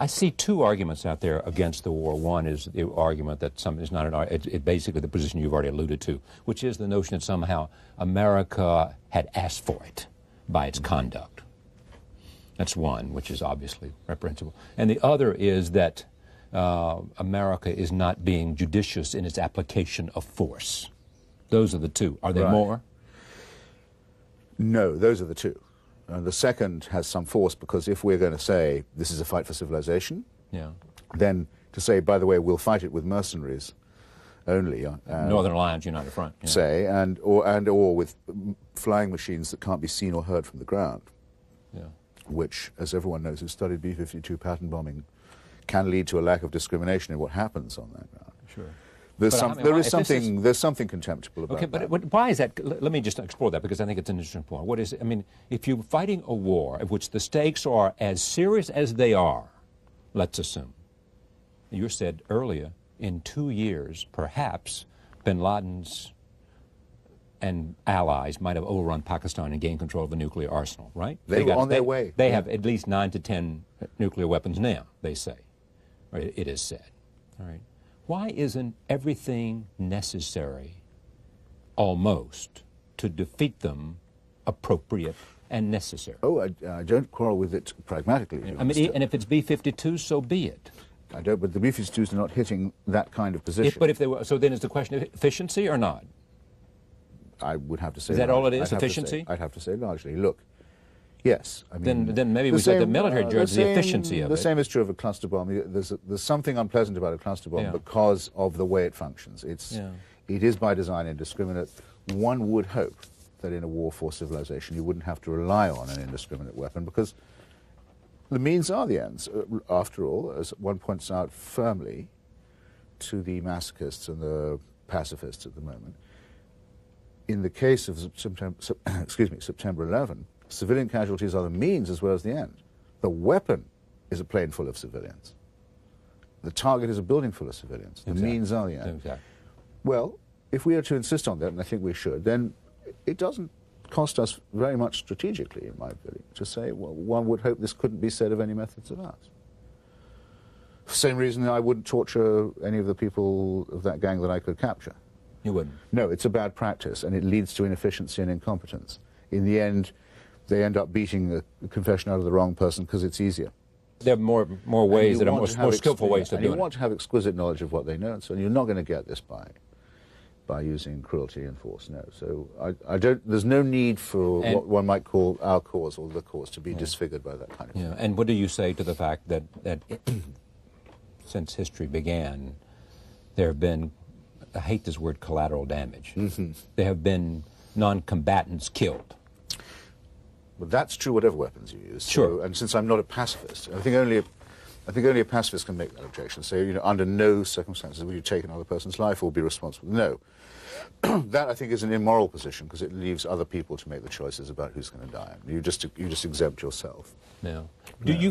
I see two arguments out there against the war. One is the argument that something is not an argument. It's basically the position you've already alluded to, which is the notion that somehow America had asked for it by its conduct. That's one, which is obviously reprehensible. And the other is that America is not being judicious in its application of force. Those are the two. Are there more? No, those are the two. The second has some force, because if we're going to say this is a fight for civilization, then to say, by the way, we'll fight it with mercenaries only. Northern Alliance United Front. Yeah. Say, or with flying machines that can't be seen or heard from the ground, which, as everyone knows who's studied B-52 pattern bombing, can lead to a lack of discrimination in what happens on that ground. Sure. There's something contemptible about that. Okay, but why is that? Let me just explore that, because I think it's an interesting point. What is it? I mean, if you're fighting a war of which the stakes are as serious as they are, let's assume, you said earlier, in 2 years, perhaps, bin Laden's and allies might have overrun Pakistan and gained control of the nuclear arsenal, right? They were on their way. They have at least 9 to 10 nuclear weapons now, they say. Right, it is said. All right. Why isn't everything necessary, almost, to defeat them appropriate and necessary? Oh, I don't quarrel with it pragmatically. I mean, and if it's B-52, so be it. I don't, but the B-52s are not hitting that kind of position. But if they were, so then is the question of efficiency or not? I would have to say. Is that all it is, efficiency? I'd have to say largely. Look, yes. I mean, then maybe we said the military judge the efficiency of it. The same is true of a cluster bomb. There's something unpleasant about a cluster bomb because of the way it functions. It is by design indiscriminate. One would hope that in a war for civilization you wouldn't have to rely on an indiscriminate weapon, because the means are the ends. After all, as one points out firmly to the masochists and the pacifists at the moment, in the case of September 11, civilian casualties are the means as well as the end. The weapon is a plane full of civilians. The target is a building full of civilians. The means are the end. Exactly. Well, if we are to insist on that, and I think we should, then it doesn't cost us very much strategically, in my opinion, to say, well, one would hope this couldn't be said of any methods of ours. For the same reason I wouldn't torture any of the people of that gang that I could capture. You wouldn't? No, it's a bad practice, and it leads to inefficiency and incompetence. In the end, they end up beating the confession out of the wrong person because it's easier. There are more ways that are more skillful ways to do it. You want to have exquisite knowledge of what they know, and so you're not going to get this by using cruelty and force. No, so I don't. There's no need for what one might call our cause or the cause to be disfigured by that kind of thing. And what do you say to the fact that since history began, there have been, I hate this word, collateral damage. There have been non-combatants killed. Well, that's true whatever weapons you use. Sure. So, and since I'm not a pacifist, I think only a pacifist can make that objection. Say, under no circumstances will you take another person's life or be responsible. No. That, I think, is an immoral position, because it leaves other people to make the choices about who's going to die. You just exempt yourself. Yeah. Do you